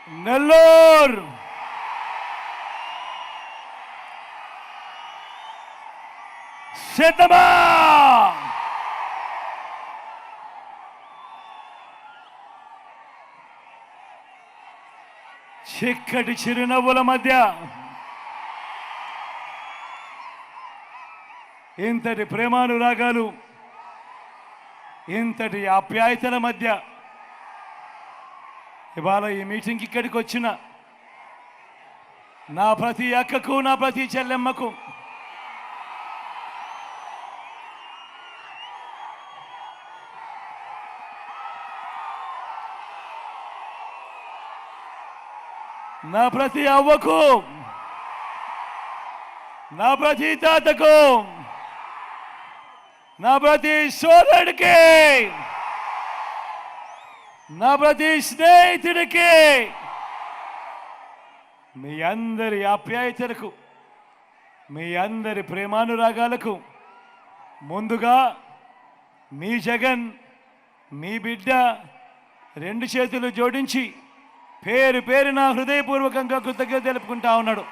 నెల్లూరు సిద్ధమా? చిక్కటి చిరునవ్వుల మధ్య ఇంతటి ప్రేమానురాగాలు, ఇంతటి ఆప్యాయతల మధ్య ఇవాళ ఈ మీటింగ్కి ఇక్కడికి వచ్చిన నా ప్రతి అక్కకు, నా ప్రతి చెల్లెమ్మకు నా ప్రతి అవ్వకు, నా ప్రతి తాతకు, నా ప్రతి సోదరుడికి, నా ప్రతి స్నేహితుడికి, మీ అందరి ఆప్యాయతలకు, మీ అందరి ప్రేమానురాగాలకు ముందుగా మీ జగన్, మీ బిడ్డ రెండు చేతులు జోడించి పేరు పేరున హృదయపూర్వకంగా కృతజ్ఞత తెలుపుకుంటా ఉన్నాడు.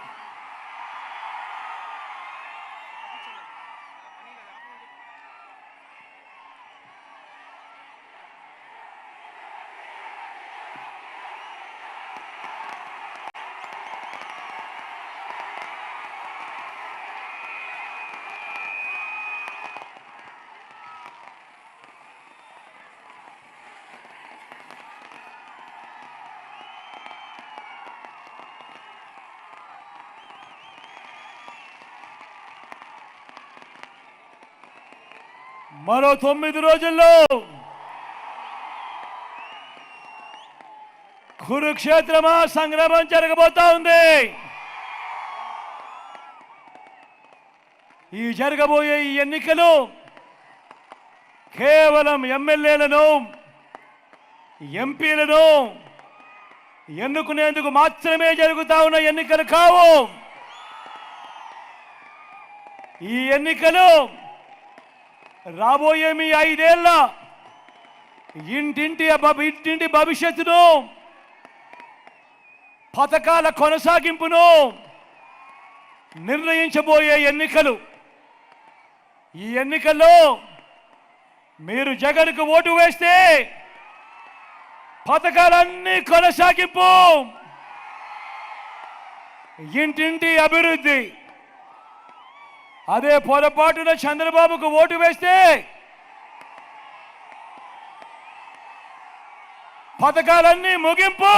మరో 9 రోజుల్లో కురుక్షేత్రమా సంగ్రామం జరగబోతా ఉంది. ఈ జరగబోయే ఈ ఎన్నికలు కేవలం ఎమ్మెల్యేలను, ఎంపీలను ఎన్నుకునేందుకు మాత్రమే జరుగుతా ఉన్న ఎన్నికలు కావు. ఈ ఎన్నికలు రాబోయే మీ 5 ఏళ్ల ఇంటింటి భవిష్యత్తును, పథకాల కొనసాగింపును నిర్ణయించబోయే ఎన్నికలు. ఈ ఎన్నికల్లో మీరు జగన్కు ఓటు వేస్తే పథకాలన్నీ కొనసాగింపు, ఇంటింటి అభివృద్ధి. అదే పొరపాటున చంద్రబాబుకు ఓటు వేస్తే పథకాలన్నీ ముగింపు,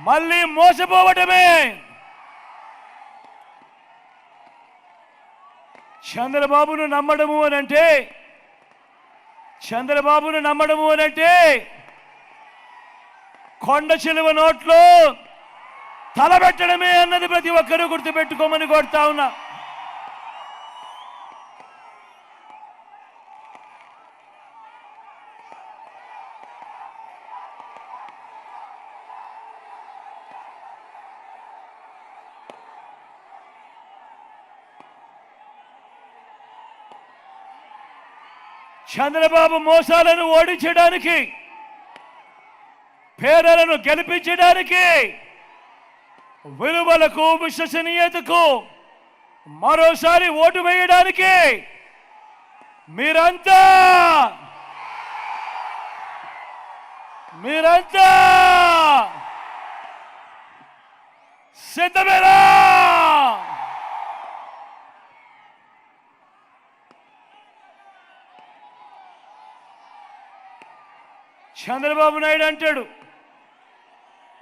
మళ్ళీ మోసపోవటమే. చంద్రబాబును నమ్మడము అనంటే కొండ చిలువ నోట్లో తలబెట్టడమే అన్నది ప్రతి ఒక్కరూ గుర్తుపెట్టుకోమని కోరుతా ఉన్నా. చంద్రబాబు మోసాలను ఓడించడానికి, పేదలను గెలిపించడానికి, విలువలకు, విశ్వసనీయతకు మరోసారి ఓటు వేయడానికి మీరంతా సిద్ధమేనా? చంద్రబాబు నాయుడు అంటాడు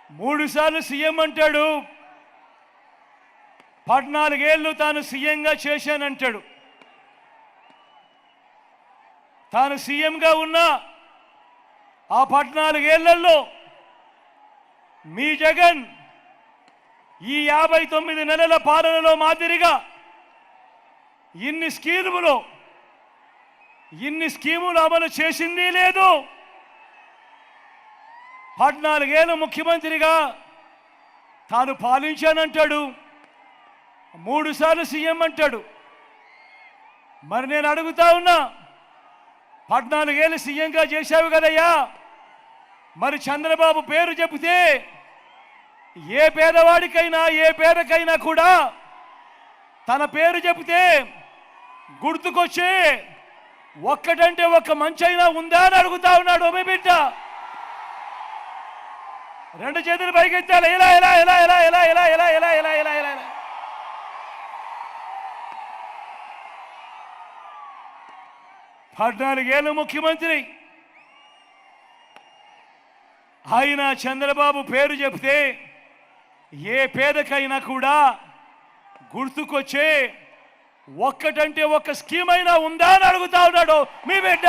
3 సార్లు సీఎం అంటాడు, 14 ఏళ్ళు తాను సీఎంగా చేశానంటాడు. తాను సీఎంగా ఉన్న ఆ 14 ఏళ్లలో మీ జగన్ ఈ 59 నెలల పాలనలో మాదిరిగా ఇన్ని స్కీములు అమలు చేసింది లేదు. 14 ఏళ్ళు ముఖ్యమంత్రిగా తాను పాలించానంటాడు, 3 సార్లు సీఎం అంటాడు. మరి నేను అడుగుతా ఉన్నా, 14 ఏళ్ళు సీఎంగా చేశావు కదయ్యా, మరి చంద్రబాబు పేరు చెబితే ఏ పేదవాడికైనా ఏ పేదకైనా కూడా తన పేరు చెబితే గుర్తుకొచ్చి ఒక్కటంటే ఒక్క మంచైనా ఉందా అని అడుగుతా ఉన్నాడు మీ బిడ్డ. రెండు చేతులు పైకెత్తాలి. ఇలా ఇలా ఇలా ఇలా ఇలా ఇలా ఇలా ఇలా ఇలా ఇలా ఇలా ఇలా 14 ఏళ్ళు ముఖ్యమంత్రి ఆయన చంద్రబాబు పేరు చెప్తే ఏ పేదకైనా కూడా గుర్తుకొచ్చే ఒక్కటంటే ఒక్క స్కీమ్ అయినా ఉందా అని అడుగుతా ఉన్నాడు మీ బిడ్డ.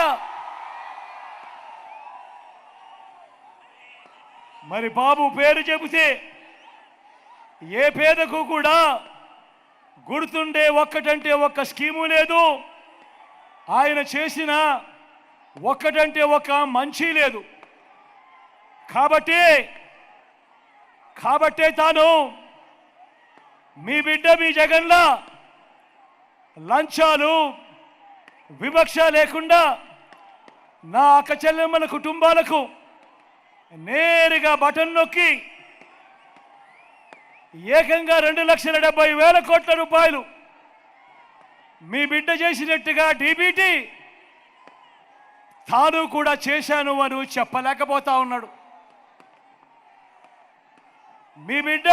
మరి బాబు పేరు చెబితే ఏ పేదకు కూడా గుర్తుండే ఒక్కటంటే ఒక్క స్కీము లేదు, ఆయన చేసిన ఒక్కటంటే ఒక్క మంచి లేదు. కాబట్టే తాను మీ బిడ్డ మీ జగన్లా లంచాలు వివక్ష లేకుండా నా అక్క చెల్లెమ్మల కుటుంబాలకు నేరుగా బటన్ నొక్కి ఏకంగా 2,70,000 కోట్ల రూపాయలు మీ బిడ్డ చేసినట్టుగా డీబీటీ తాను కూడా చేశాను అని చెప్పలేకపోతా ఉన్నాడు. మీ బిడ్డ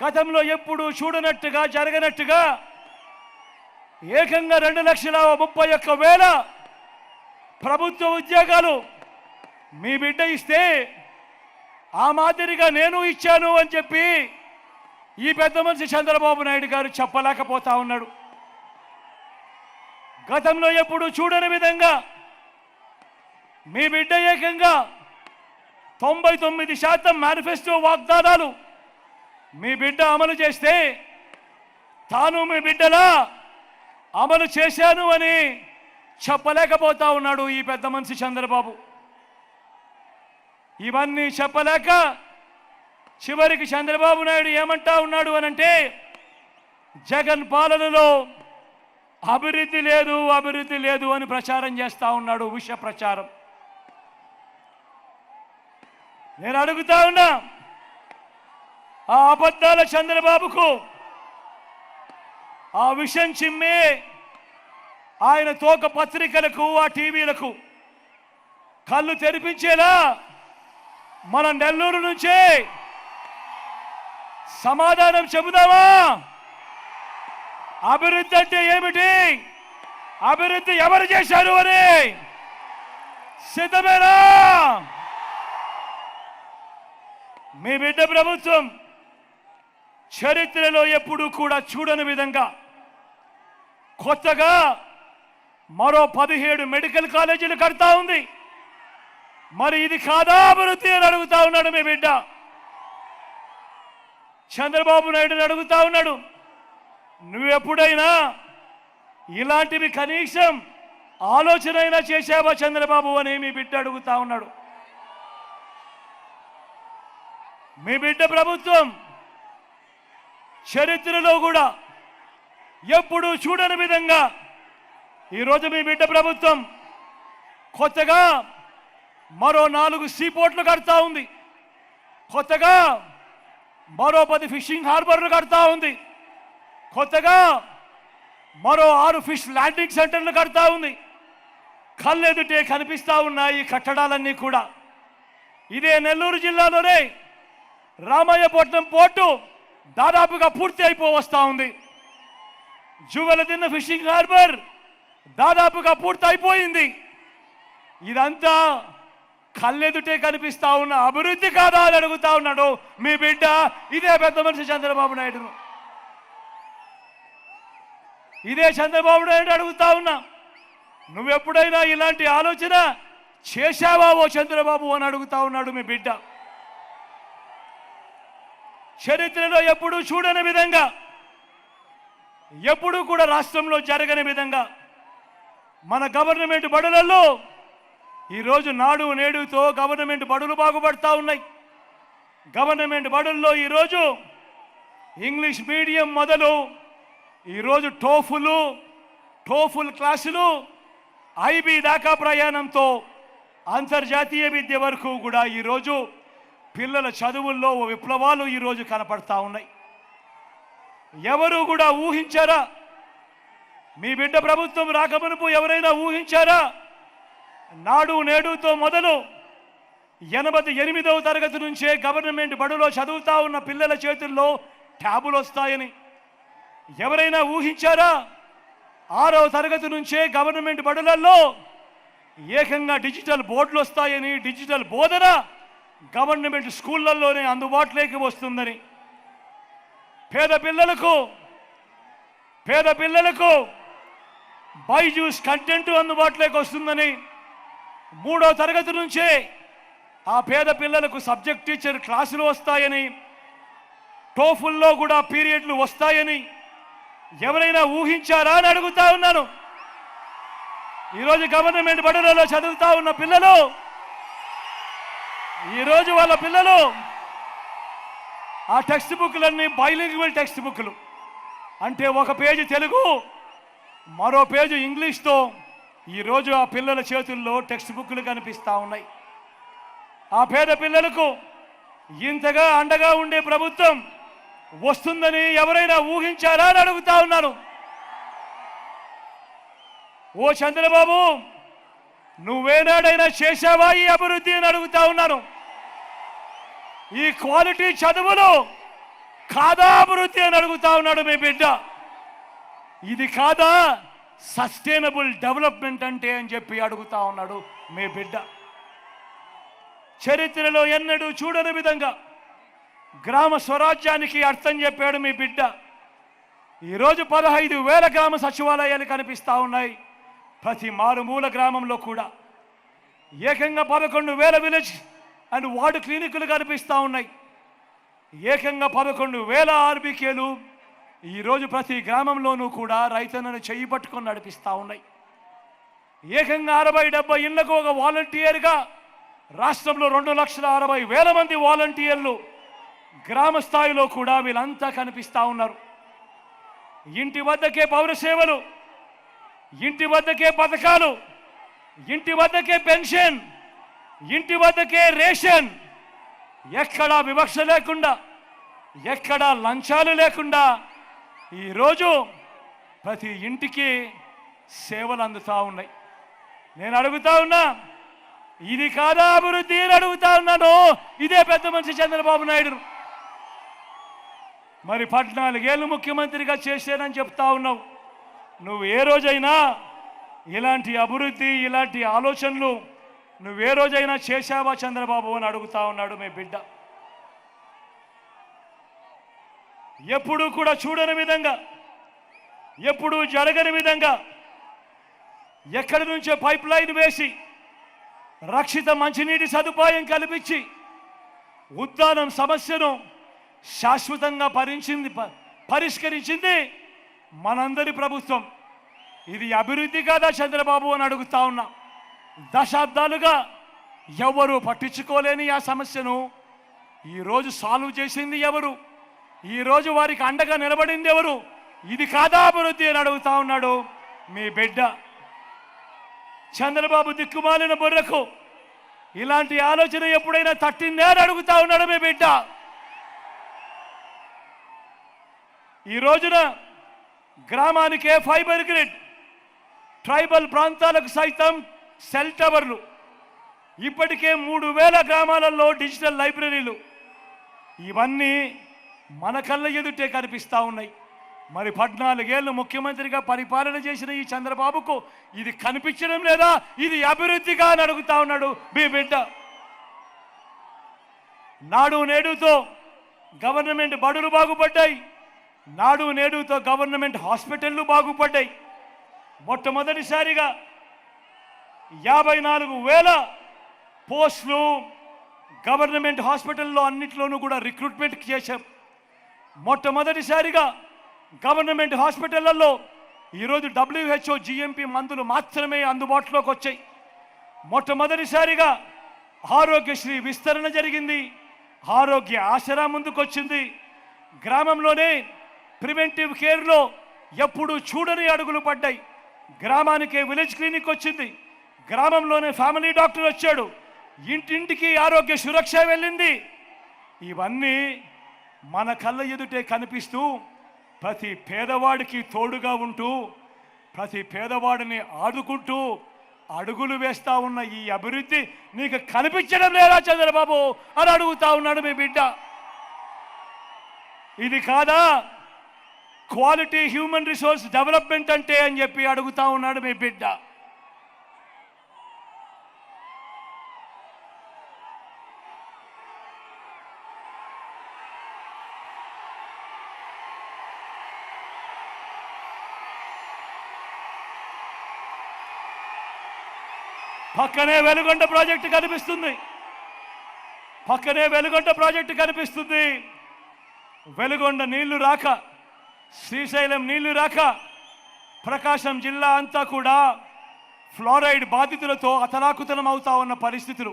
గతంలో ఎప్పుడు చూడనట్టుగా జరగనట్టుగా ఏకంగా 2,31,000 ప్రభుత్వ ఉద్యోగాలు మీ బిడ్డ ఇస్తే ఆ మాదిరిగా నేను ఇచ్చాను అని చెప్పి ఈ పెద్ద మనిషి చంద్రబాబు నాయుడు గారు చెప్పలేకపోతా ఉన్నాడు. గతంలో ఎప్పుడు చూడని విధంగా మీ బిడ్డ ఏకంగా 99% మేనిఫెస్టో వాగ్దానాలు మీ బిడ్డ అమలు చేస్తే తాను మీ బిడ్డలా అమలు చేశాను అని చెప్పలేకపోతా ఉన్నాడు ఈ పెద్ద మనిషి చంద్రబాబు. ఇవన్నీ చెప్పలేక చివరికి చంద్రబాబు నాయుడు ఏమంటా ఉన్నాడు అనంటే జగన్ పాలనలో అభివృద్ధి లేదు అని ప్రచారం చేస్తా ఉన్నాడు, విష ప్రచారం. నేను అడుగుతా ఉన్నా, ఆ అబద్ధాల చంద్రబాబుకు ఆ విషయం చిమ్మే ఆయన తోక పత్రికలకు ఆ టీవీలకు కళ్ళు తెరిపించేలా మన నెల్లూరు నుంచే సమాధానం చెబుదామా? అభివృద్ధి అంటే ఏమిటి, అభివృద్ధి ఎవరు చేశారు అని సిద్ధమేనా? మీ బిడ్డ ప్రభుత్వం చరిత్రలో ఎప్పుడూ కూడా చూడని విధంగా కొత్తగా మరో 17 మెడికల్ కాలేజీలు కడతా ఉంది. మరి ఇది కాదా అభివృద్ధి అని అడుగుతా ఉన్నాడు మీ బిడ్డ. చంద్రబాబు నాయుడుని అడుగుతా ఉన్నాడు, నువ్వు ఎప్పుడైనా ఇలాంటివి కనీసం ఆలోచనైనా చేశావా చంద్రబాబు అని మీ బిడ్డ అడుగుతా ఉన్నాడు. మీ బిడ్డ ప్రభుత్వం చరిత్రలో కూడా ఎప్పుడూ చూడని విధంగా ఈరోజు మీ బిడ్డ ప్రభుత్వం కొత్తగా మరో 4 సీపోర్ట్లు కడతా ఉంది, కొత్తగా మరో 10 ఫిషింగ్ హార్బర్లు కడతా ఉంది, కొత్తగా మరో 6 ఫిష్ ల్యాండింగ్ సెంటర్లు కడతా ఉంది. కళ్ళెదుటే కనిపిస్తా ఉన్నాయి ఈ కట్టడాలన్నీ కూడా. ఇదే నెల్లూరు జిల్లాలోనే రామయ్యపట్నం పోర్టు దాదాపుగా పూర్తి అయిపోవస్తా ఉంది. జువెలదిన్న ఫిషింగ్ హార్బర్ దాదాపుగా పూర్తి అయిపోయింది. ఇదంతా కళ్ళెదుటే కనిపిస్తా ఉన్న అభివృద్ధి కాదా అని అడుగుతా ఉన్నాడు మీ బిడ్డ ఇదే పెద్ద మనిషి చంద్రబాబు నాయుడును. ఇదే చంద్రబాబు నాయుడు అడుగుతా ఉన్నా, నువ్వెప్పుడైనా ఇలాంటి ఆలోచన చేశావా ఓ చంద్రబాబు అని అడుగుతా ఉన్నాడు మీ బిడ్డ. చరిత్రలో ఎప్పుడూ చూడని విధంగా, ఎప్పుడూ కూడా రాష్ట్రంలో జరగని విధంగా మన గవర్నమెంట్ బడులలో ఈరోజు నాడు నేడుతో గవర్నమెంట్ బడులు బాగుపడతా ఉన్నాయి. గవర్నమెంట్ బడుల్లో ఈరోజు ఇంగ్లీష్ మీడియం మొదలు ఈరోజు టోఫుల్ క్లాసులు IB దాకా ప్రయాణంతో అంతర్జాతీయ విద్య వరకు కూడా ఈరోజు పిల్లల చదువుల్లో విప్లవాలు ఈరోజు కనపడతా ఉన్నాయి. ఎవరు కూడా ఊహించారా? మీ బిడ్డ ప్రభుత్వం రాకమునుపు ఎవరైనా ఊహించారా? నాడు నేడుతో మొదలు 88వ తరగతి నుంచే గవర్నమెంట్ బడులో చదువుతా ఉన్న పిల్లల చేతుల్లో ట్యాబులు వస్తాయని ఎవరైనా ఊహించారా? 6వ తరగతి నుంచే గవర్నమెంట్ బడులలో ఏకంగా డిజిటల్ బోర్డులు వస్తాయని, డిజిటల్ బోధన గవర్నమెంట్ స్కూళ్ళల్లోనే అందుబాటులోకి వస్తుందని, పేద పిల్లలకు బైజూస్ కంటెంట్ అందుబాటులోకి వస్తుందని, 3వ తరగతి నుంచే ఆ పేద పిల్లలకు సబ్జెక్ట్ టీచర్ క్లాసులు వస్తాయని, టోఫుల్లో కూడా పీరియడ్లు వస్తాయని ఎవరైనా ఊహించారా అని అడుగుతా ఉన్నాను. ఈరోజు గవర్నమెంట్ బడులలో చదువుతా ఉన్న పిల్లలు, ఈరోజు వాళ్ళ పిల్లలు ఆ టెక్స్ట్ బుక్లన్నీ బైలింగ్వల్ టెక్స్ట్ బుక్లు, అంటే ఒక పేజీ తెలుగు మరో పేజీ ఇంగ్లీష్తో ఈరోజు ఆ పిల్లల చేతుల్లో టెక్స్ట్ బుక్లు కనిపిస్తూ ఉన్నాయి. ఆ పేద పిల్లలకు ఇంతగా అండగా ఉండే ప్రభుత్వం వస్తుందని ఎవరైనా ఊహించారా అని అడుగుతా ఉన్నాను. ఓ చంద్రబాబు, నువ్వేనాడైనా చేశావా ఈ అభివృద్ధి అని అడుగుతా ఉన్నాను. ఈ క్వాలిటీ చదువులు కాదా అభివృద్ధి అని అడుగుతా ఉన్నాడు మీ బిడ్డ. ఇది కాదా సస్టైనబుల్ డెవలప్మెంట్ అంటే అని చెప్పి అడుగుతా ఉన్నాడు మీ బిడ్డ. చరిత్రలో ఎన్నడూ చూడని విధంగా గ్రామ స్వరాజ్యానికి అర్థం చెప్పాడు మీ బిడ్డ. ఈరోజు 15,000 గ్రామ సచివాలయాలు కనిపిస్తూ ఉన్నాయి. ప్రతి మారుమూల గ్రామంలో కూడా ఏకంగా 11,000 విలేజ్ అండ్ వార్డు క్లినిక్లు కనిపిస్తూ ఉన్నాయి. ఏకంగా 11,000 ఆర్బీకేలు ఈరోజు ప్రతి గ్రామంలోనూ కూడా రైతన్నను చెయ్యి పట్టుకొని నడిపిస్తూ ఉన్నాయి. ఏకంగా 60-70 ఇళ్లకు ఒక వాలంటీర్గా రాష్ట్రంలో 2,60,000 మంది వాలంటీర్లు గ్రామ స్థాయిలో కూడా వీళ్ళంతా కనిపిస్తూ ఉన్నారు. ఇంటి వద్దకే పౌర సేవలు, ఇంటి వద్దకే పథకాలు, ఇంటి వద్దకే పెన్షన్, ఇంటి వద్దకే రేషన్, ఎక్కడా వివక్ష లేకుండా, ఎక్కడా లంచాలు లేకుండా ఈరోజు ప్రతి ఇంటికి సేవలు అందుతూ ఉన్నాయి. నేను అడుగుతా ఉన్నా, ఇది కాదా అభివృద్ధి అని అడుగుతా ఉన్నాను ఇదే పెద్ద మనిషి చంద్రబాబు నాయుడు. మరి 14 ఏళ్ళు ముఖ్యమంత్రిగా చేశానని చెప్తా ఉన్నావు. నువ్వు ఏ రోజైనా ఇలాంటి అభివృద్ధి, ఇలాంటి ఆలోచనలు నువ్వే రోజైనా చేశావా చంద్రబాబు అని అడుగుతా ఉన్నాడు మీ బిడ్డ. ఎప్పుడూ కూడా చూడని విధంగా, ఎప్పుడూ జరగని విధంగా ఎక్కడి నుంచో పైప్ లైన్ వేసి రక్షిత మంచినీటి సదుపాయం కల్పించి ఉద్దానం సమస్యను శాశ్వతంగా పరిష్కరించింది మనందరి ప్రభుత్వం. ఇది అభివృద్ధి కాదా చంద్రబాబు అని అడుగుతా ఉన్నా. దశాబ్దాలుగా ఎవరు పట్టించుకోలేని ఆ సమస్యను ఈరోజు సాల్వ్ చేసింది ఎవరు? ఈరోజు వారికి అండగా నిలబడింది ఎవరు? ఇది కాదా అభివృద్ధి అని అడుగుతా ఉన్నాడు మీ బిడ్డ. చంద్రబాబు దిక్కుమాలిన బుర్రకు ఇలాంటి ఆలోచన ఎప్పుడైనా తట్టిందే అని అడుగుతా ఉన్నాడు మీ బిడ్డ. ఈ రోజున గ్రామానికే ఫైబర్ గ్రిడ్, ట్రైబల్ ప్రాంతాలకు సైతం సెల్ టవర్లు, ఇప్పటికే 3,000 గ్రామాలలో డిజిటల్ లైబ్రరీలు, ఇవన్నీ మన కళ్ళ ఎదుటే కనిపిస్తూ ఉన్నాయి. మరి 14 ఏళ్ళు ముఖ్యమంత్రిగా పరిపాలన చేసిన ఈ చంద్రబాబుకు ఇది కనిపించడం లేదా? ఇది అభివృద్ధిగా అని అడుగుతా ఉన్నాడు మీ బిడ్డ. నాడు నేడుతో గవర్నమెంట్ బడులు బాగుపడ్డాయి, నాడు నేడుతో గవర్నమెంట్ హాస్పిటళ్ళు బాగుపడ్డాయి. మొట్టమొదటిసారిగా 54,000 పోస్టులు గవర్నమెంట్ హాస్పిటల్లో అన్నిట్లోనూ కూడా రిక్రూట్మెంట్ చేశాం. మొట్టమొదటిసారిగా గవర్నమెంట్ హాస్పిటళ్లలో ఈరోజు WHO GMP మందులు మాత్రమే అందుబాటులోకి వచ్చాయి. మొట్టమొదటిసారిగా ఆరోగ్యశ్రీ విస్తరణ జరిగింది, ఆరోగ్య ఆసరా ముందుకొచ్చింది. గ్రామంలోనే ప్రివెంటివ్ కేర్లో ఎప్పుడూ చూడని అడుగులు పడ్డాయి. గ్రామానికే విలేజ్ క్లినిక్ వచ్చింది, గ్రామంలోనే ఫ్యామిలీ డాక్టర్ వచ్చాడు, ఇంటింటికి ఆరోగ్య సురక్ష వెళ్ళింది. ఇవన్నీ మన కళ్ళ ఎదుటే కనిపిస్తూ ప్రతి పేదవాడికి తోడుగా ఉంటూ ప్రతి పేదవాడిని ఆదుకుంటూ అడుగులు వేస్తా ఉన్న ఈ అభివృద్ధి నీకు కనిపించడం లేదా చంద్రబాబు అని అడుగుతా ఉన్నాడు మీ బిడ్డ. ఇది కాదా క్వాలిటీ హ్యూమన్ రిసోర్స్ డెవలప్మెంట్ అంటే అని చెప్పి అడుగుతా ఉన్నాడు మీ బిడ్డ. పక్కనే వెలుగొండ ప్రాజెక్టు కనిపిస్తుంది, పక్కనే వెలుగొండ ప్రాజెక్టు కనిపిస్తుంది. వెలుగొండ నీళ్లు రాక, శ్రీశైలం నీళ్లు రాక ప్రకాశం జిల్లా అంతా కూడా ఫ్లోరైడ్ బాధితులతో అతలాకుతలం అవుతా ఉన్న పరిస్థితులు.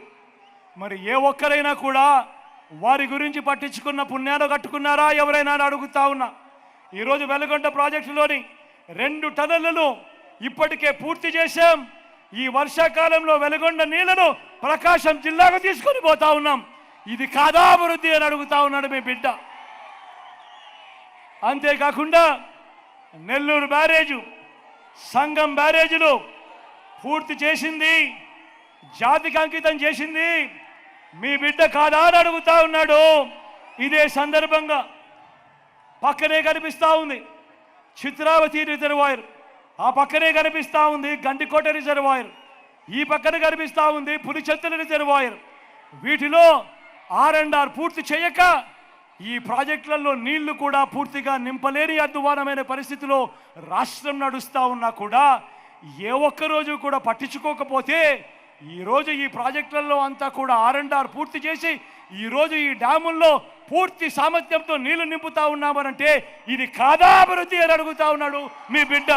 మరి ఏ ఒక్కరైనా కూడా వారి గురించి పట్టించుకున్న పుణ్యాలు కట్టుకున్నారా ఎవరైనా అడుగుతా ఉన్నా. ఈరోజు వెలుగొండ ప్రాజెక్టులోని 2 టన్నులను ఇప్పటికే పూర్తి చేశాం. ఈ వర్షాకాలంలో వెలుగొండ నీళ్లను ప్రకాశం జిల్లాకు తీసుకొని పోతా ఉన్నాం. ఇది కాదా అభివృద్ధి అని అడుగుతా ఉన్నాడు మీ బిడ్డ. అంతేకాకుండా నెల్లూరు బ్యారేజు, సంగం బ్యారేజీలు పూర్తి చేసింది, జాతికి అంకితం చేసింది మీ బిడ్డ కాదా అని అడుగుతా ఉన్నాడు. ఇదే సందర్భంగా పక్కనే కనిపిస్తూ ఉంది చిత్రావతి రిజర్వాయర్, ఆ పక్కనే కనిపిస్తూ ఉంది గండికోట రిజర్వాయర్, ఈ పక్కన కనిపిస్తూ ఉంది పులిచెత్తల రిజర్వాయర్. వీటిలో R&R పూర్తి చేయక ఈ ప్రాజెక్టులలో నీళ్లు కూడా పూర్తిగా నింపలేని అధ్వానమైన పరిస్థితిలో రాష్ట్రం నడుస్తూ ఉన్నా కూడా ఏ ఒక్కరోజు కూడా పట్టించుకోకపోతే ఈరోజు ఈ ప్రాజెక్టులలో అంతా కూడా R&R పూర్తి చేసి ఈరోజు ఈ డ్యాముల్లో పూర్తి సామర్థ్యంతో నీళ్లు నింపుతా ఉన్నామనంటే ఇది కాదా అభివృద్ధి అని అడుగుతా ఉన్నాడు మీ బిడ్డ.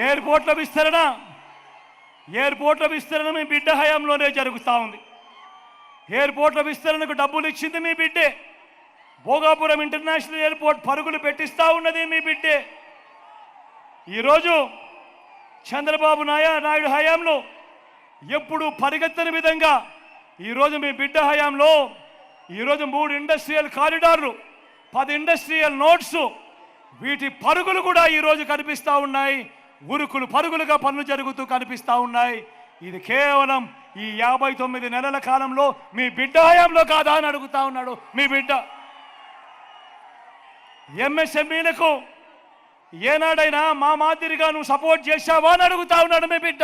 ఎయిర్పోర్ట్ల విస్తరణ మీ బిడ్డ హయాంలోనే జరుగుతూ ఉంది. ఎయిర్పోర్ట్ల విస్తరణకు డబ్బులు ఇచ్చింది మీ బిడ్డే. భోగాపురం ఇంటర్నేషనల్ ఎయిర్పోర్ట్ పరుగులు పెట్టిస్తూ ఉన్నది మీ బిడ్డే. ఈరోజు చంద్రబాబు నాయుడు హయాంలో ఎప్పుడు పరిగెత్తని విధంగా ఈరోజు మీ బిడ్డ హయాంలో ఈరోజు 3 ఇండస్ట్రియల్ కారిడార్లు, 10 ఇండస్ట్రియల్ నోట్స్, వీటి పరుగులు కూడా ఈరోజు కనిపిస్తూ ఉన్నాయి. ఉరుకులు పరుగులుగా పనులు జరుగుతూ కనిపిస్తూ ఉన్నాయి. ఇది కేవలం ఈ 59 నెలల కాలంలో మీ బిడ్డ హయాంలో కాదా అని అడుగుతా ఉన్నాడు మీ బిడ్డ. MSMEలకు ఏనాడైనా మా మాదిరిగా నువ్వు సపోర్ట్ చేశావా అని అడుగుతా ఉన్నాడు మీ బిడ్డ.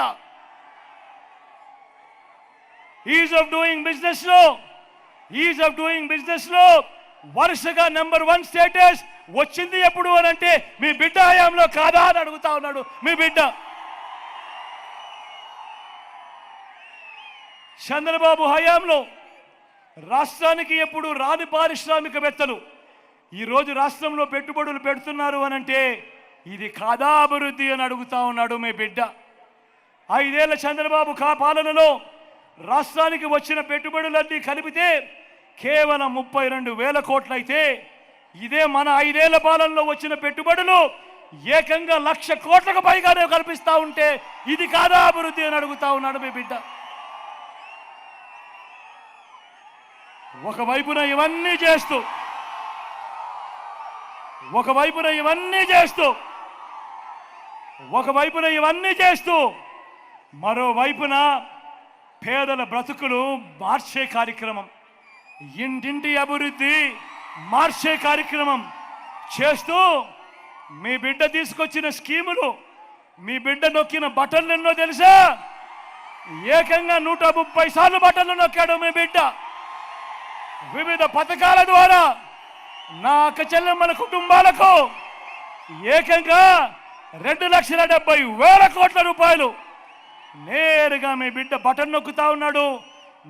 ఈజ్ ఆఫ్ డూయింగ్ బిజినెస్ లో వరుసగా నెంబర్ 1 స్టేటస్ వచ్చింది ఎప్పుడు అని అంటే మీ బిడ్డ హయాంలో కాదా అని అడుగుతా ఉన్నాడు మీ బిడ్డ. చంద్రబాబు హయాంలో రాష్ట్రానికి ఎప్పుడు రాని పారిశ్రామికవేత్తలు ఈరోజు రాష్ట్రంలో పెట్టుబడులు పెడుతున్నారు అని అంటే ఇది కాదా అభివృద్ధి అని అడుగుతా ఉన్నాడు మీ బిడ్డ. 5 ఏళ్ల చంద్రబాబు పాలనలో రాష్ట్రానికి వచ్చిన పెట్టుబడులన్నీ కలిపితే కేవలం 32,000 కోట్లు అయితే ఇదే మన 5 ఏళ్ల పాలనలో వచ్చిన పెట్టుబడులు ఏకంగా 1,00,000 కోట్లకు పైగానే కల్పిస్తూ ఉంటే ఇది కాదా అభివృద్ధి అని అడుగుతా ఉన్నాడు మీ బిడ్డ. ఒకవైపున ఇవన్నీ చేస్తూ మరోవైపున పేదల బ్రతుకులు మార్చే కార్యక్రమం, ఇంటింటి అభివృద్ధి మార్చే కార్యక్రమం చేస్తూ మీ బిడ్డ తీసుకొచ్చిన స్కీములు, మీ బిడ్డ నొక్కిన బటన్లు ఎన్నో తెలుసా? ఏకంగా 130 సార్లు బటన్లు నొక్కాడు మీ బిడ్డ. వివిధ పథకాల ద్వారా నా అక్క చెల్లెమ్మల కుటుంబాలకు ఏకంగా 2,70,000 కోట్ల రూపాయలు నేరుగా మీ బిడ్డ బటన్ నొక్కుతా ఉన్నాడు.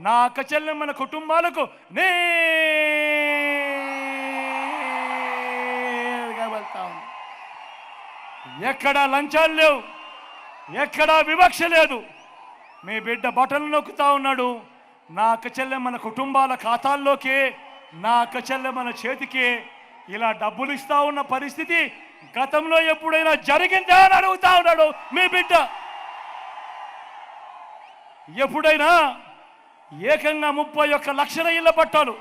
నా అక్క చెల్లెమ్మల కుటుంబాలకు నేరుగా వెళ్తా ఉంది. ఎక్కడా లంచాలు లేవు, ఎక్కడా వివక్ష లేదు. మీ బిడ్డ బటన్లు నొక్కుతా ఉన్నాడు. నా అక్క చెల్లెమ్మల కుటుంబాల ఖాతాల్లోకి, నా అక్క చెల్లెమ్మల చేతికి ఇలా డబ్బులు ఇస్తా ఉన్న పరిస్థితి గతంలో ఎప్పుడైనా జరిగిందా అని అడుగుతా ఉన్నాడు మీ బిడ్డ. ఎప్పుడైనా ఏకంగా 31 లక్షల ఇళ్ల పట్టాలు,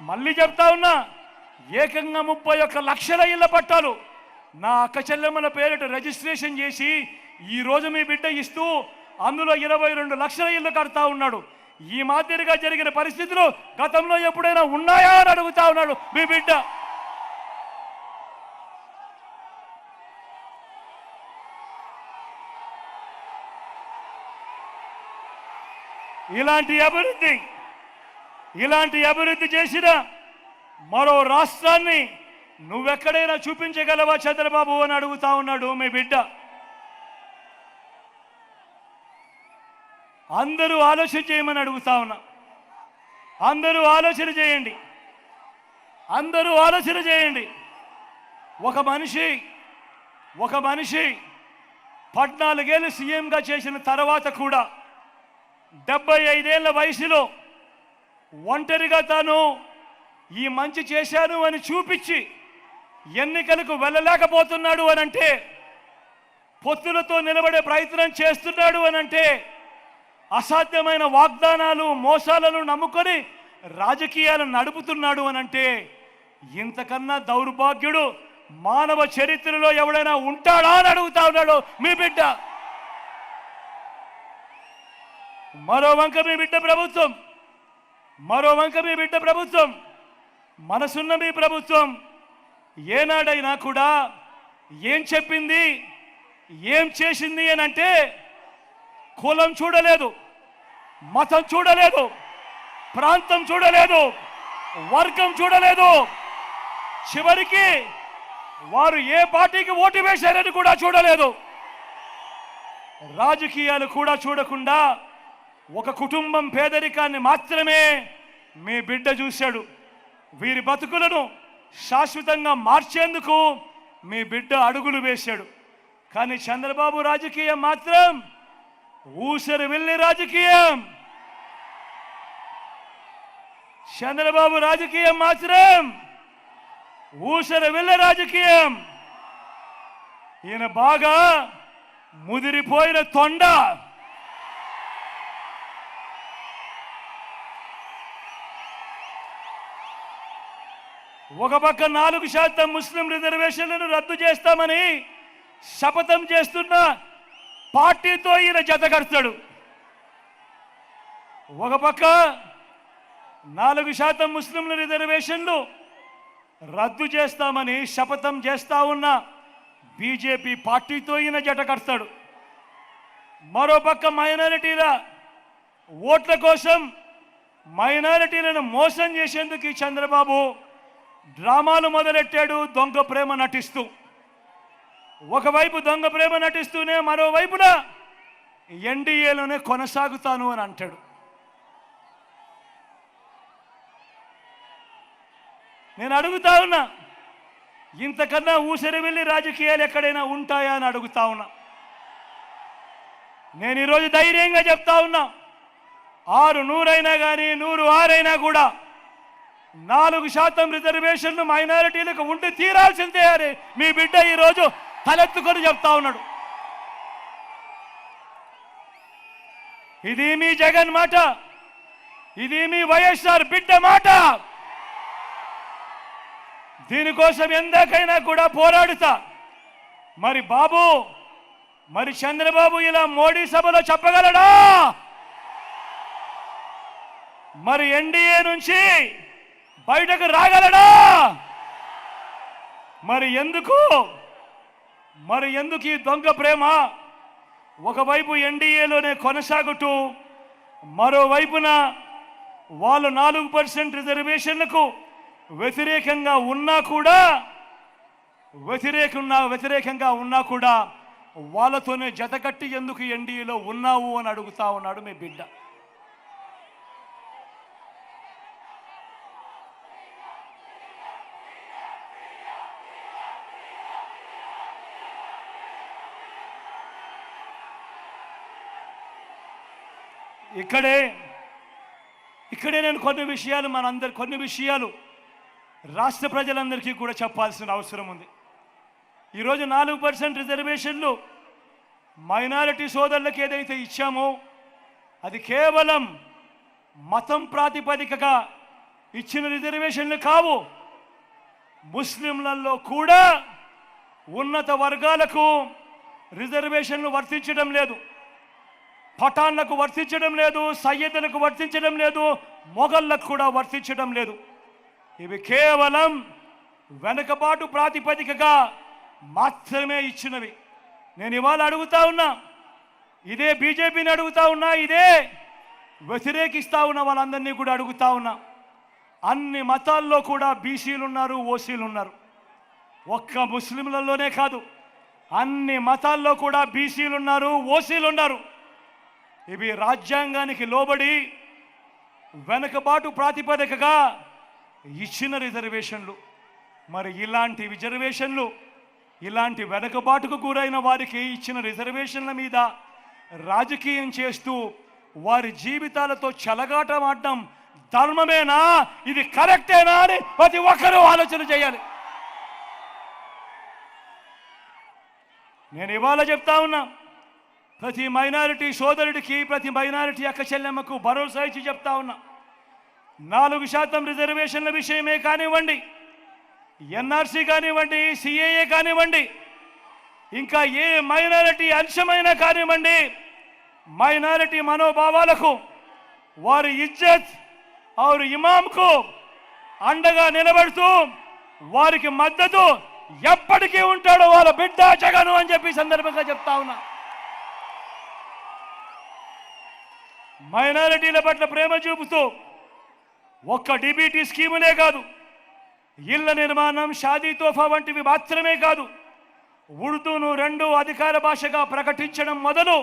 మళ్ళీ చెప్తా ఉన్నా, ఏకంగా 31 లక్షల ఇళ్ల పట్టాలు నా అక్క చెల్లెమ్మల పేరిట రిజిస్ట్రేషన్ చేసి ఈరోజు మీ బిడ్డ ఇస్తూ అందులో 22 లక్షల ఇళ్లు కడతా ఉన్నాడు. ఈ మాదిరిగా జరిగిన పరిస్థితులు గతంలో ఎప్పుడైనా ఉన్నాయా అని అడుగుతా ఉన్నాడు మీ బిడ్డ. ఇలాంటి అభివృద్ధి చేసిన మరో రాష్ట్రాన్ని నువ్వెక్కడైనా చూపించగలవా చంద్రబాబు అని అడుగుతా ఉన్నాడు మీ బిడ్డ. అందరూ ఆలోచన చేయమని అడుగుతా ఉన్నా. అందరూ ఆలోచన చేయండి. అందరూ ఆలోచన చేయండి. ఒక మనిషి 14 ఏళ్ళు సీఎంగా చేసిన తర్వాత కూడా 75 ఏళ్ల వయసులో ఒంటరిగా తాను ఈ మంచి చేశాను అని చూపించి ఎన్నికలకు వెళ్ళలేకపోతున్నాడు అనంటే, పొత్తులతో నిలబడే ప్రయత్నం చేస్తున్నాడు అనంటే, అసాధ్యమైన వాగ్దానాలు మోసాలను నమ్ముకొని రాజకీయాలను నడుపుతున్నాడు అనంటే, ఇంతకన్నా దౌర్భాగ్యుడు మానవ చరిత్రలో ఎవడైనా ఉంటాడా అని అడుగుతా ఉన్నాడు మీ బిడ్డ. మరో వంక మీ బిడ్డ ప్రభుత్వం, మనసున్న మీ ప్రభుత్వం ఏనాడైనా కూడా ఏం చెప్పింది, ఏం చేసింది అని అంటే, కులం చూడలేదు, మతం చూడలేదు, ప్రాంతం చూడలేదు, వర్గం చూడలేదు, చివరికి వారు ఏ పార్టీకి ఓటు వేశారని కూడా చూడలేదు. రాజకీయాలు కూడా చూడకుండా ఒక కుటుంబం పేదరికాన్ని మాత్రమే మీ బిడ్డ చూశాడు. వీరి బతుకులను శాశ్వతంగా మార్చేందుకు మీ బిడ్డ అడుగులు వేశాడు. కానీ చంద్రబాబు రాజకీయం మాత్రం ఊసరి వెళ్ళి రాజకీయం. చంద్రబాబు రాజకీయం మాత్రం ఊసరి వెళ్ళి రాజకీయం. ఈయన బాగా ముదిరిపోయిన తొండ. ఒక పక్క 4% ముస్లిం రిజర్వేషన్లను రద్దు చేస్తామని శపథం చేస్తున్న పార్టీతో ఈయన జతకడతాడు. ఒక పక్క 4% ముస్లింల రిజర్వేషన్లు రద్దు చేస్తామని శపథం చేస్తా ఉన్న బీజేపీ పార్టీతో ఈయన జత కడతాడు. మరోపక్క మైనారిటీల ఓట్ల కోసం మైనారిటీలను మోసం చేసేందుకు ఈ చంద్రబాబు డ్రామాలు మొదలెట్టాడు. దొంగ ప్రేమ నటిస్తూ, ఒకవైపు దొంగ ప్రేమ నటిస్తూనే మరోవైపున ఎన్డీఏలోనే కొనసాగుతాను అని అంటాడు. నేను అడుగుతా ఉన్నా, ఇంతకన్నా ఊసరి వెళ్ళి రాజకీయాలు ఎక్కడైనా ఉంటాయా అని అడుగుతా ఉన్నా. నేను ఈరోజు ధైర్యంగా చెప్తా ఉన్నా, 100 అయినా కానీ 106 అయినా కూడా 4% రిజర్వేషన్లు మైనారిటీలకు ఉండి తీరాల్సిందే అని మీ బిడ్డ ఈరోజు తలెత్తుకొని చెప్తా ఉన్నాడు. ఇది మీ జగన్ మాట, ఇది మీ వైఎస్ఆర్ బిడ్డ మాట. దీనికోసం ఎందాకైనా కూడా పోరాడుతా. మరి చంద్రబాబు ఇలా మోడీ సభలో చెప్పగలడా? మరి ఎన్డీఏ నుంచి బయటకు రాగలడా? మరి ఎందుకు ఈ దొంగ ప్రేమ? ఒకవైపు ఎన్డీఏలోనే కొనసాగుతూ మరోవైపున వాళ్ళు 4% రిజర్వేషన్లకు వ్యతిరేకంగా ఉన్నా కూడా వాళ్ళతోనే జతకట్టి ఎందుకు ఎన్డీఏలో ఉన్నావు అని అడుగుతా ఉన్నాడు మీ బిడ్డ. ఇక్కడే నేను కొన్ని విషయాలు రాష్ట్ర ప్రజలందరికీ కూడా చెప్పాల్సిన అవసరం ఉంది. ఈరోజు 4% రిజర్వేషన్లు మైనారిటీ సోదరులకు ఏదైతే ఇచ్చామో అది కేవలం మతం ప్రాతిపదికగా ఇచ్చిన రిజర్వేషన్లు కావు. ముస్లింలలో కూడా ఉన్నత వర్గాలకు రిజర్వేషన్లు వర్తించడం లేదు, పఠాన్లకు వర్తించడం లేదు, సయ్యదులకు వర్తించడం లేదు, మొఘళ్ళకు కూడా వర్తించడం లేదు. ఇవి కేవలం వెనుకబాటు ప్రాతిపదికగా మాత్రమే ఇచ్చినవి. నేను ఇవాళ అడుగుతా ఉన్నా, ఇదే బీజేపీని అడుగుతా ఉన్నా, ఇదే వ్యతిరేకిస్తా ఉన్న వాళ్ళందరినీ కూడా అడుగుతా ఉన్నా. అన్ని మతాల్లో కూడా బీసీలు ఉన్నారు, ఓసీలు ఉన్నారు. ఒక్క ముస్లింలలోనే కాదు, అన్ని మతాల్లో కూడా బీసీలు ఉన్నారు, ఓసీలు ఉన్నారు. ఇవి రాజ్యాంగానికి లోబడి వెనుకబాటు ప్రాతిపదికగా ఇచ్చిన రిజర్వేషన్లు. మరి ఇలాంటి రిజర్వేషన్లు, ఇలాంటి వెనుకబాటుకు గురైన వారికి ఇచ్చిన రిజర్వేషన్ల మీద రాజకీయం చేస్తూ వారి జీవితాలతో చెలగాటమాడడం ధర్మమేనా, ఇది కరెక్టేనా అని ప్రతి ఒక్కరూ ఆలోచన చేయాలి. నేను ఇవాళ చెప్తా ఉన్నా, ప్రతి మైనారిటీ సోదరుడికి, ప్రతి మైనారిటీ అక్క చెల్లెమ్మకు భరోసా ఇచ్చి చెప్తా ఉన్నా, 4% రిజర్వేషన్ల విషయమే కానివ్వండి, ఎన్ఆర్సీ కానివ్వండి, సిఏఏ కానివ్వండి, ఇంకా ఏ మైనారిటీ అంశమైనా కానివ్వండి, మైనారిటీ మనోభావాలకు, వారి ఇజ్జత్ और ఇమాంకు అండగా నిలబడుతూ వారికి మద్దతు ఎప్పటికీ ఉంటాడో వాళ్ళ బిడ్డ జగను అని చెప్పి సందర్భంగా చెప్తా ఉన్నా. మైనారిటీల పట్ల ప్రేమ చూపుతూ ఒక్క డిబిటీ స్కీములే కాదు, ఇళ్ల నిర్మాణం, షాదీ తోఫా వంటివి మాత్రమే కాదు, ఉర్దూను 2 అధికార భాషగా ప్రకటించడం మొదలు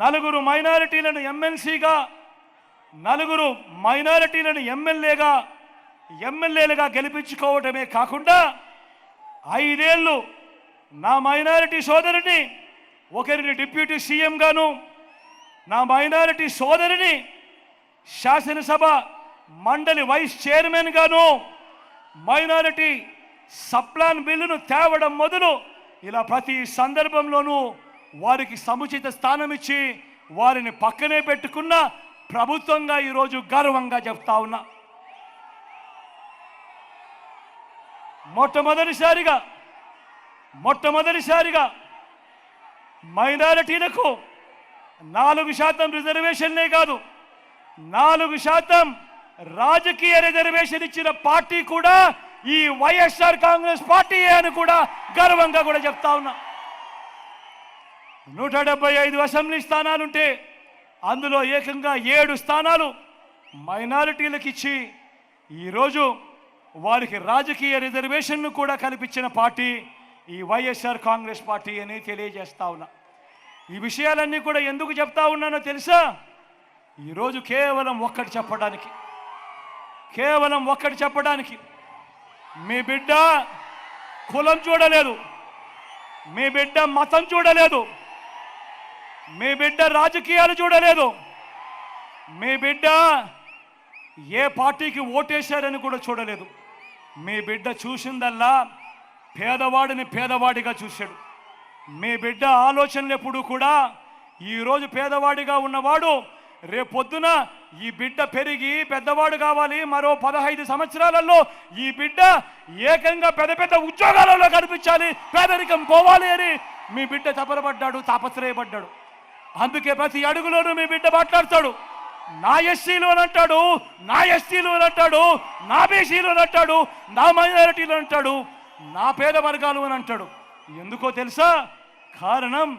4 మైనారిటీలను ఎమ్మెల్సీగా, 4 మైనారిటీలను ఎమ్మెల్యేలుగా గెలిపించుకోవటమే కాకుండా 5 ఏళ్ళు నా మైనారిటీ సోదరుని ఒకరిని డిప్యూటీ సీఎం గాను, నా మైనారిటీ సోదరిని శాసనసభ మండలి వైస్ చైర్మన్ గాను, మైనారిటీ సప్లాన్ బిల్లును తేవడం మొదలు ఇలా ప్రతి సందర్భంలోనూ వారికి సముచిత స్థానం ఇచ్చి వారిని పక్కనే పెట్టుకున్న ప్రభుత్వంగా ఈరోజు గర్వంగా చెప్తా ఉన్నా. మొట్టమొదటిసారిగా మైనారిటీలకు 4% రిజర్వేషన్లే కాదు, 4% రాజకీయ రిజర్వేషన్ ఇచ్చిన పార్టీ కూడా ఈ వైఎస్ఆర్ కాంగ్రెస్ పార్టీ అని కూడా గర్వంగా కూడా చెప్తా ఉన్నా. 175 అసెంబ్లీ స్థానాలుంటే అందులో ఏకంగా 7 స్థానాలు మైనారిటీలకు ఇచ్చి ఈరోజు వారికి రాజకీయ రిజర్వేషన్ను కూడా కల్పించిన పార్టీ ఈ వైఎస్ఆర్ కాంగ్రెస్ పార్టీ అని తెలియజేస్తా ఉన్నా. ఈ విషయాలన్నీ కూడా ఎందుకు చెప్తా ఉన్నానో తెలుసా? ఈరోజు కేవలం ఒక్కటి చెప్పడానికి, మీ బిడ్డ కులం చూడలేదు, మీ బిడ్డ మతం చూడలేదు, మీ బిడ్డ రాజకీయాలు చూడలేదు, మీ బిడ్డ ఏ పార్టీకి ఓటేశారని కూడా చూడలేదు. మీ బిడ్డ చూసిందల్లా పేదవాడిని పేదవాడిగా చూశాడు. మీ బిడ్డ ఆలోచనలు ఎప్పుడు కూడా ఈరోజు పేదవాడిగా ఉన్నవాడు రేపొద్దున ఈ బిడ్డ పెరిగి పెద్దవాడు కావాలి, మరో 15 సంవత్సరాలలో ఈ బిడ్డ ఏకంగా పెద్ద ఉద్యోగాలలో కనిపించాలి, పేదరికం పోవాలి అని మీ బిడ్డ తపనపడ్డాడు, తాపత్రయపడ్డాడు. అందుకే ప్రతి అడుగులోనూ మీ బిడ్డ మాట్లాడతాడు, నా ఎస్సీలు అని అంటాడు, నా ఎస్టీలు అని అంటాడు, నా బీసీలు అని అంటాడు, నా మైనారిటీలు అంటాడు, నా పేద వర్గాలు అని అంటాడు. ఎందుకో తెలుసా? కారణం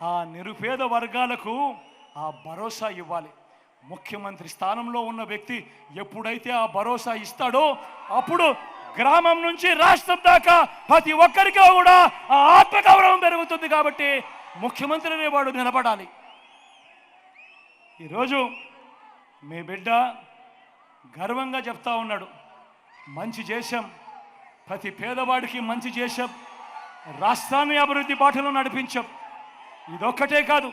ఆ నిరుపేద వర్గాలకు ఆ భరోసా ఇవ్వాలి. ముఖ్యమంత్రి స్థానంలో ఉన్న వ్యక్తి ఎప్పుడైతే ఆ భరోసా ఇస్తాడో అప్పుడు గ్రామం నుంచి రాష్ట్రం దాకా ప్రతి ఒక్కరికి కూడా ఆ ఆత్మగౌరవం పెరుగుతుంది. కాబట్టి ముఖ్యమంత్రి అనేవాడు నిలబడాలి. ఈరోజు మీ బిడ్డ గర్వంగా చెప్తా ఉన్నాడు, మంచి చేశాం, ప్రతి పేదవాడికి మంచి చేశాం, రాష్ట్రాన్ని అభివృద్ధి బాటలో నడిపించాం. ఇదొక్కటే కాదు,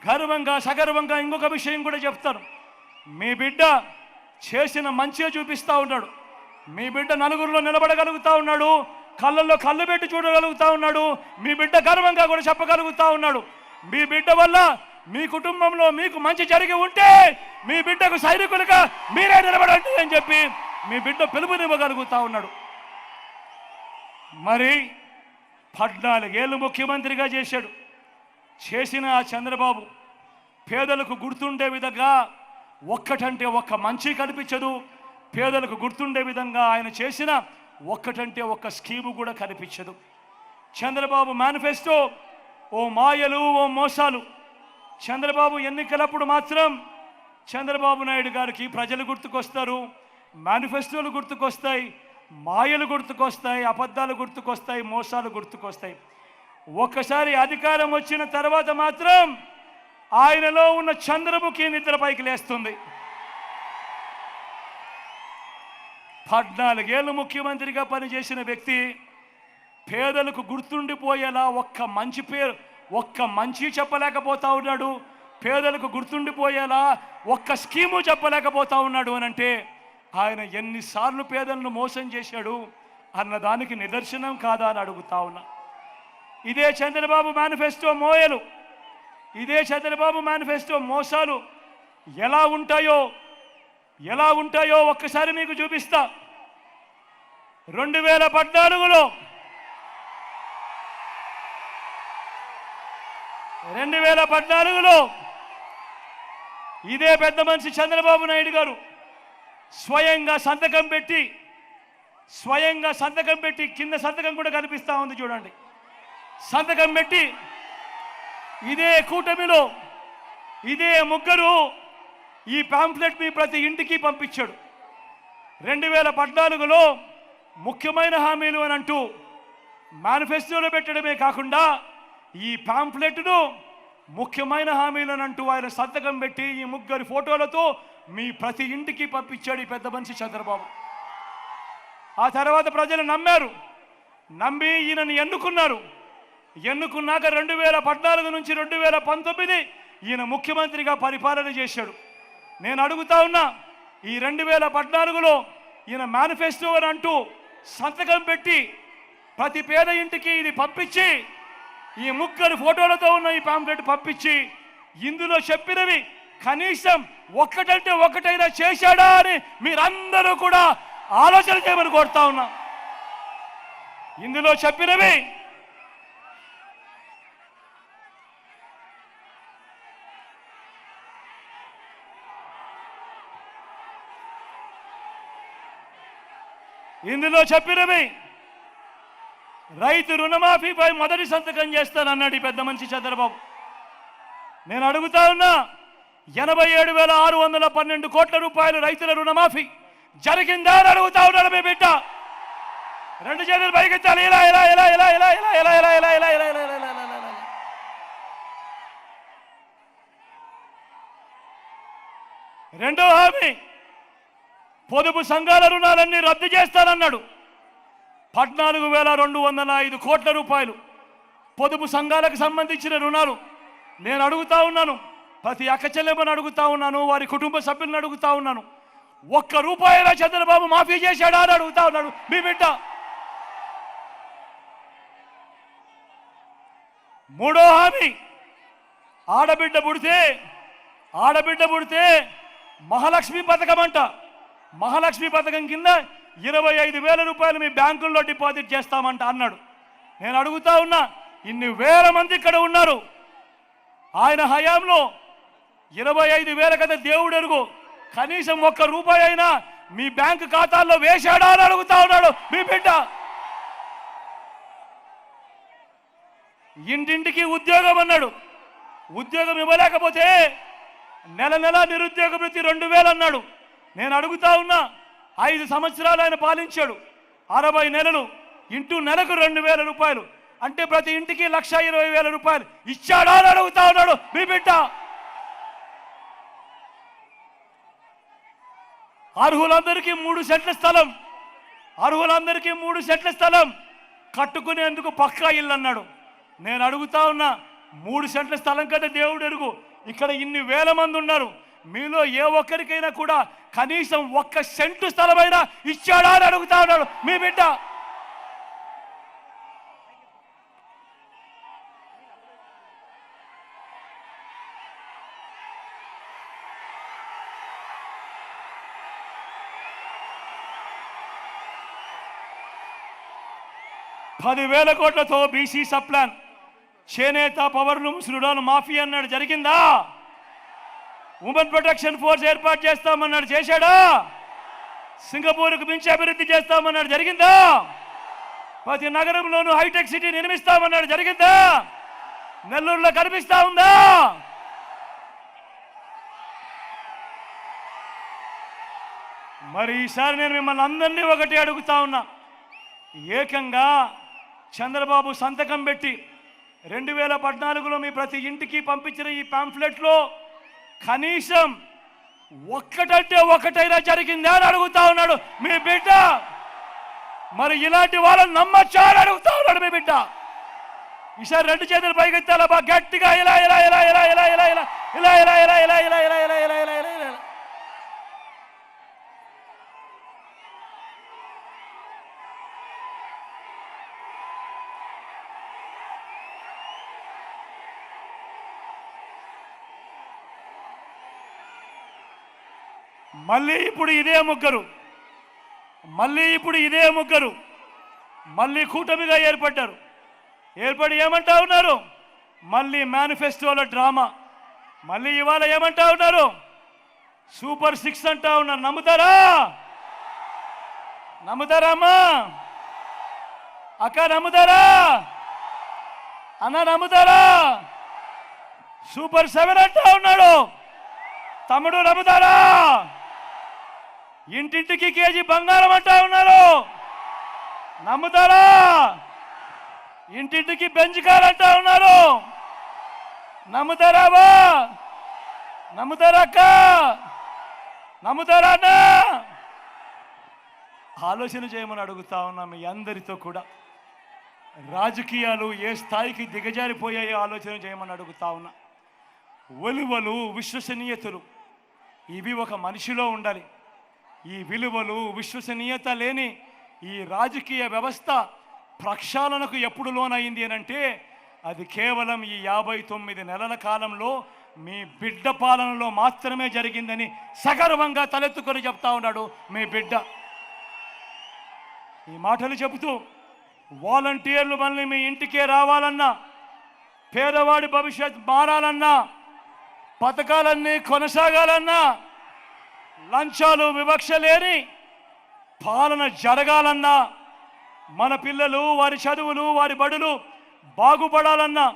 గర్వంగా సగర్వంగా ఇంకొక విషయం కూడా చెప్తాను. మీ బిడ్డ చేసిన మంచిగా చూపిస్తూ ఉన్నాడు. మీ బిడ్డ నలుగురిలో నిలబడగలుగుతా ఉన్నాడు, కళ్ళల్లో కళ్ళు పెట్టి చూడగలుగుతా ఉన్నాడు. మీ బిడ్డ గర్వంగా కూడా చెప్పగలుగుతా ఉన్నాడు. మీ బిడ్డ వల్ల మీ కుటుంబంలో మీకు మంచి జరిగి ఉంటే మీ బిడ్డకు సైనికులుగా మీరే నిలబడండి అని చెప్పి మీ బిడ్డ పిలుపునివ్వగలుగుతా ఉన్నాడు. మరి 14 ఏళ్ళు ముఖ్యమంత్రిగా చేశాడు. చేసిన ఆ చంద్రబాబు పేదలకు గుర్తుండే విధంగా ఒక్కటంటే ఒక్క మంచి కనిపించదు. పేదలకు గుర్తుండే విధంగా ఆయన చేసిన ఒక్కటంటే ఒక్క స్కీము కూడా కనిపించదు. చంద్రబాబు మేనిఫెస్టో ఓ మాయలు, ఓ మోసాలు. చంద్రబాబు ఎన్నికలప్పుడు మాత్రం చంద్రబాబు నాయుడు గారికి ప్రజలు గుర్తుకొస్తారు, మేనిఫెస్టోలు గుర్తుకొస్తాయి, మాయలు గుర్తుకొస్తాయి, అబద్ధాలు గుర్తుకొస్తాయి, మోసాలు గుర్తుకొస్తాయి. ఒక్కసారి అధికారం వచ్చిన తర్వాత మాత్రం ఆయనలో ఉన్న చంద్రముఖి నిద్ర పైకి లేస్తుంది. 14 ఏళ్ళు ముఖ్యమంత్రిగా పనిచేసిన వ్యక్తి పేదలకు గుర్తుండిపోయేలా ఒక్క మంచి చెప్పలేకపోతా ఉన్నాడు. పేదలకు గుర్తుండిపోయేలా ఒక్క స్కీము చెప్పలేకపోతా ఉన్నాడు అనంటే ఆయన ఎన్నిసార్లు పేదలను మోసం చేశాడు అన్నదానికి నిదర్శనం కాదా అని అడుగుతా ఉన్నా. ఇదే చంద్రబాబు మేనిఫెస్టో మోయలు, ఇదే చంద్రబాబు మేనిఫెస్టో మోసాలు ఎలా ఉంటాయో ఒక్కసారి మీకు చూపిస్తా. 2014లో ఇదే పెద్ద మనిషి చంద్రబాబు నాయుడు గారు స్వయంగా సంతకం పెట్టి కింద సంతకం కూడా కనిపిస్తా ఉంది చూడండి. సంతకం పెట్టి ఇదే కూటమిలో ఇదే ముగ్గురు ఈ పాంఫ్లెట్ మీ ప్రతి ఇంటికి పంపించాడు. 2014లో ముఖ్యమైన హామీలు అని అంటూ మేనిఫెస్టోలో పెట్టడమే కాకుండా ఈ పాంఫ్లెట్ను ముఖ్యమైన హామీలు అని అంటూ ఆయన సంతకం పెట్టి ఈ ముగ్గురి ఫోటోలతో మీ ప్రతి ఇంటికి పంపించాడు ఈ పెద్ద మనిషి చంద్రబాబు. ఆ తర్వాత ప్రజలు నమ్మి ఈయనని ఎన్నుకున్నాక 2014 నుంచి 2019 ఈయన ముఖ్యమంత్రిగా పరిపాలన చేశాడు. నేను అడుగుతా ఉన్నా, ఈ 2014లో ఈయన మేనిఫెస్టో అని అంటూ సంతకం పెట్టి ప్రతి పేద ఇంటికి ఇది పంపించి ఈ ముగ్గురు ఫోటోలతో ఉన్న ఈ పాంప్లెట్ పంపించి ఇందులో చెప్పినవి కనీసం ఒక్కటంటే ఒక్కటైనా చేశాడా అని మీరందరూ కూడా ఆలోచన చేయమని కోరుతా ఉన్నా. ఇందులో చెప్పినవి రైతు రుణమాఫీపై మొదటి సంతకం చేస్తానన్నాడు ఈ పెద్ద మనిషి చంద్రబాబు. నేను అడుగుతా ఉన్నా, 87,612 కోట్ల రూపాయలు రైతుల రుణమాఫీ జరిగిందా అని అడుగుతా ఉన్నాడు మీ బిడ్డ. 2 చేతులు పైకెత్తాలి. రెండో హామీ, పొదుపు సంఘాల రుణాలన్నీ రద్దు చేస్తానన్నాడు. 14,205 కోట్ల రూపాయలు పొదుపు సంఘాలకు సంబంధించిన రుణాలు. నేను అడుగుతా ఉన్నాను, ప్రతి అక్క చెల్లెమ్మని అడుగుతా ఉన్నాను, వారి కుటుంబ సభ్యులను అడుగుతా ఉన్నాను, ఒక్క రూపాయిలా చంద్రబాబు మాఫీ చేశాడా అని అడుగుతా ఉన్నాడు మీ బిడ్డ. మూడో హామీ, ఆడబిడ్డ పుడితే మహాలక్ష్మి పథకం అంట. మహాలక్ష్మి పథకం కింద 25,000 రూపాయలు మీ బ్యాంకుల్లో డిపాజిట్ చేస్తామంట అన్నాడు. నేను అడుగుతా ఉన్నా, ఇన్ని వేల మంది ఇక్కడ ఉన్నారు, ఆయన హయాంలో 25,000 కదా దేవుడు ఎరుగు, కనీసం ఒక్క రూపాయి అయినా మీ బ్యాంకు ఖాతాల్లో వేశాడా అని అడుగుతా ఉన్నాడు మీ బిడ్డ. ఇంటింటికి ఉద్యోగం అన్నాడు. ఉద్యోగం ఇవ్వలేకపోతే నెల నిరుద్యోగ వృత్తి 2,000 అన్నాడు. నేను అడుగుతా ఉన్నా, 5 సంవత్సరాలు ఆయన పాలించాడు, 60 నెలలు ఇంటూ నెలకు 2,000 రూపాయలు అంటే ప్రతి ఇంటికి 1,20,000 రూపాయలు ఇచ్చాడా అని అడుగుతా ఉన్నాడు మీ బిడ్డ. అర్హులందరికీ 3 సెంట్ల స్థలం కట్టుకునేందుకు పక్కా ఇల్లు అన్నాడు. నేను అడుగుతా ఉన్నా, 3 సెంట్ల స్థలం కంటే దేవుడు ఎరుగు. ఇక్కడ ఇన్ని వేల మంది ఉన్నారు. మీలో ఏ ఒక్కరికైనా కూడా కనీసం 1 సెంటు స్థలమైనా ఇచ్చాడా అని అడుగుతా ఉన్నాడు మీ బిడ్డ. $10,000 కోట్లతో బీసీ సప్లాన్, చేనేత, పవర్లు, ముసురుడాలు మాఫీ అన్నాడు, జరిగిందా? ఉమెన్ ప్రొటెక్షన్ ఫోర్స్ ఏర్పాటు చేస్తామన్నాడు, చేశాడా? సింగపూర్కు మించి అభివృద్ధి చేస్తామన్నాడు, జరిగిందా? ప్రతి నగరంలోనూ హైటెక్ సిటీ నిర్మిస్తామన్నాడు, జరిగిందా? నెల్లూరులో కనిపిస్తా ఉందా? మరి ఈసారి నేను మిమ్మల్ని అందరినీ ఒకటి అడుగుతా ఉన్నా. ఏకంగా చంద్రబాబు సంతకం పెట్టి 2014లో మీ ప్రతి ఇంటికి పంపించిన ఈ పాంఫ్లెట్లో కనీసం ఒక్కటంటే ఒకటైనా జరిగిందా అని అడుగుతా ఉన్నాడు మీ బిడ్డ. మరి ఇలాంటి వాళ్ళని నమ్మచ్చా అని అడుగుతా ఉన్నాడు మీ బిడ్డ. ఈసారి 2 చేతులు పైకెత్తాలా బా గట్టిగా, ఇలా ఇలా ఇలా ఇలా ఇలా ఇలా ఇలా ఇలా ఇలా ఇలా ఇలా ఇలా ఇలా ఇలా ఇలా ఇలా ఇలా ఇలా. మళ్ళీ ఇప్పుడు ఇదే ముగ్గురు మళ్ళీ కూటమిగా ఏర్పడ్డారు. ఏర్పడి ఏమంటా ఉన్నారు? మళ్ళీ మేనిఫెస్టోలో డ్రామా. మళ్ళీ ఇవాళ ఏమంటా ఉన్నారు? సూపర్ 6 అంటా ఉన్నారు. నమ్ముతారా? అమ్మా? అక్క నమ్ముతారా? అన్న నమ్ముతారా? సూపర్ 7 అంటా ఉన్నాడు. తమ్ముడు నమ్ముతారా? ఇంటింటికి కేజీ బంగారం అంటా ఉన్నారు. నమ్ముతారా? ఇంటింటికి బెంచ్ కార్ అంటా ఉన్నారు. నమ్ముతారా? నమ్ముతారా అక్క? నమ్ముతారా అన్న? ఆలోచన చేయమని అడుగుతా ఉన్నా మీ అందరితో కూడా. రాజకీయాలు ఏ స్థాయికి దిగజారిపోయాయో ఆలోచన చేయమని అడుగుతా ఉన్నా. విలువలు, విశ్వసనీయతలు ఇవి ఒక మనిషిలో ఉండాలి. ఈ విలువలు, విశ్వసనీయత లేని ఈ రాజకీయ వ్యవస్థ ప్రక్షాళనకు ఎప్పుడు లోనైంది అనంటే అది కేవలం ఈ 59 నెలల కాలంలో మీ బిడ్డ పాలనలో మాత్రమే జరిగిందని సగర్వంగా తలెత్తుకొని చెప్తా ఉన్నాడు మీ బిడ్డ. ఈ మాటలు చెబుతూ వాలంటీర్లు మళ్ళీ మీ ఇంటికే రావాలన్నా, పేదవాడి భవిష్యత్ మారాలన్నా, పథకాలన్నీ కొనసాగాలన్నా, లంచాలు వివక్ష లేని పాలన జరగాలన్నా, మన పిల్లలు, వారి చదువులు, వారి బడులు బాగుపడాలన్నా,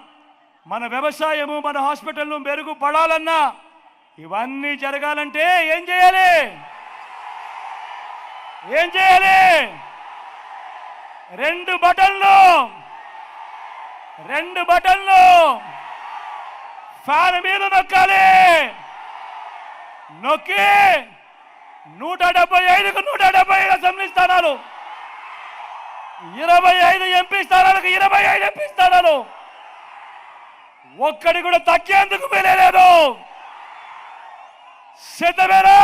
మన వ్యవసాయము, మన హాస్పిటల్ను మెరుగుపడాలన్నా, ఇవన్నీ జరగాలంటే ఏం చేయాలి? 2 బటన్లు ఫ్యాన్ మీద నొక్కాలి. నొక్కి 175కు 175 అసెంబ్లీ స్థానాలు, 25 ఎంపీ స్థానాలకు 25 ఎంపీ స్థానాలు, ఒక్కడి కూడా తగ్గేందుకు వీలేదు. సిద్ధమేనా?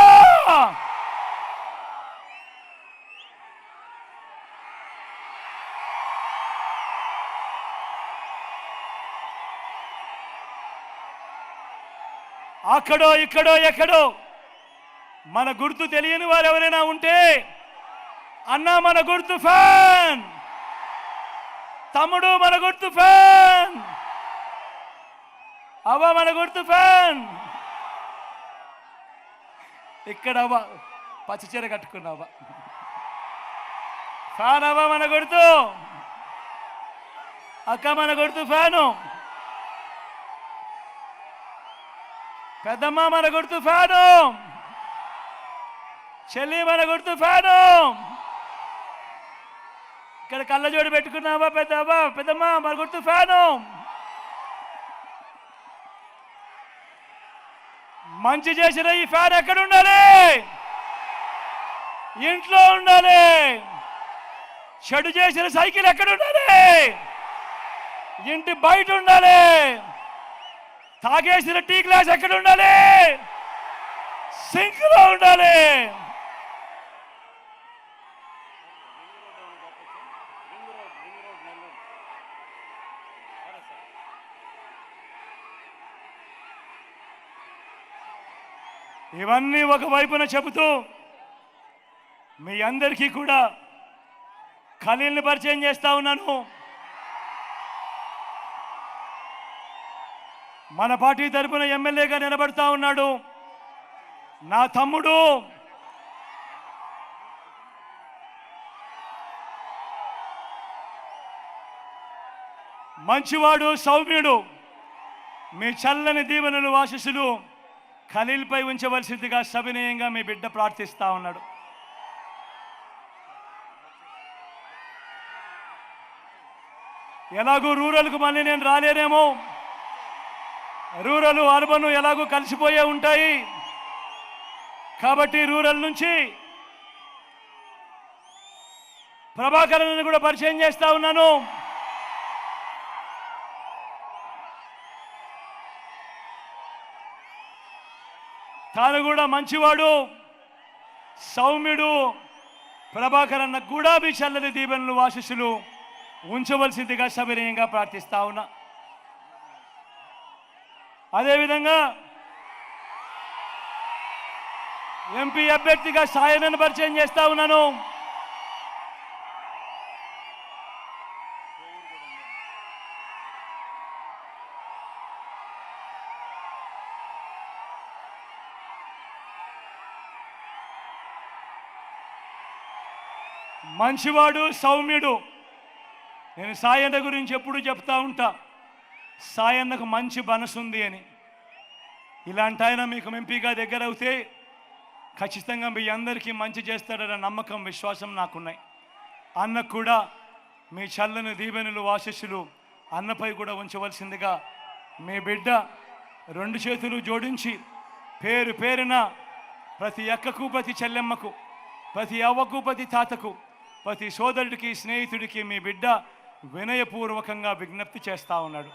అక్కడో ఇక్కడో ఎక్కడో మన గుర్తు తెలియని వారు ఎవరైనా ఉంటే, అన్నా మన గుర్తు ఫ్యాన్, తమ్ముడు మన గుర్తు ఫ్యాన్, అవ్వ మన గుర్తు ఫ్యాన్. ఇక్కడ అవ్వ పచ్చిచీర కట్టుకున్నావా? ఫ్యాన్ అవ్వ మన గుర్తు. అక్క మన గుర్తు ఫ్యాను. పెద్దమ్మ మన గుర్తు ఫ్యాను. చెల్లి మన గుర్తు ఫ్యాను. ఇక్కడ కళ్ళజోడు పెట్టుకున్నావా పెద్దమ్మ మన గుర్తు ఫ్యాను. మంచి చేసిన ఈ ఫ్యాన్ ఎక్కడ ఉండాలి? ఇంట్లో ఉండాలి. చెడు చేసిన సైకిల్ ఎక్కడ ఉండాలి? ఇంటి బయట ఉండాలి. తాగేసిన టీ గ్లాస్ ఎక్కడ ఉండాలి? సింక్ లో ఉండాలి. ఇవన్నీ ఒకవైపున చెబుతూ మీ అందరికీ కూడా ఖలీల్ని పరిచయం చేస్తా ఉన్నాను. మన పార్టీ తరఫున ఎమ్మెల్యేగా నిలబడతా ఉన్నాడు నా తమ్ముడు, మంచివాడు, సౌమ్యుడు. మీ చల్లని దీవెనలు ఆశీస్సులు ఖలీల్పై ఉంచవలసిందిగా సవినయంగా మీ బిడ్డ ప్రార్థిస్తా ఉన్నాడు. ఎలాగూ రూరల్కు మళ్ళీ నేను రాలేనేమో, రూరల్ అర్బన్ ఎలాగూ కలిసిపోయే ఉంటాయి కాబట్టి రూరల్ నుంచి ప్రభాకరన్ కూడా పరిచయం చేస్తా ఉన్నాను. తాను కూడా మంచివాడు, సౌమ్యుడు. ప్రభాకరన్న కూడా మీ చల్లని దీవెనలు ఆశీస్సులు ఉంచవలసిందిగా సవినయంగా ప్రార్థిస్తా ఉన్నా. అదేవిధంగా ఎంపీ అభ్యర్థిగా సాయనను పరిచయం చేస్తా ఉన్నాను. మంచివాడు, సౌమ్యుడు. నేను సాయన్న గురించి ఎప్పుడు చెప్తా ఉంటా, సాయన్నకు మంచి మనసు ఉంది అని. ఇలాంటి ఆయన మీకు ఎంపీగా దగ్గర అవుతే ఖచ్చితంగా మీ అందరికీ మంచి చేస్తాడన్న నమ్మకం, విశ్వాసం నాకున్నాయి. అన్నకు కూడా మీ చల్లని దీవెనలు ఆశీస్సులు అన్నపై కూడా ఉంచవలసిందిగా మీ బిడ్డ రెండు చేతులు జోడించి పేరు పేరున ప్రతి అక్కకు, ప్రతి చెల్లెమ్మకు, ప్రతి అవ్వకు, ప్రతి తాతకు, ప్రతి సోదరుడికి, స్నేహితుడికి మీ బిడ్డ వినయపూర్వకంగా విజ్ఞప్తి చేస్తూ ఉన్నాడు.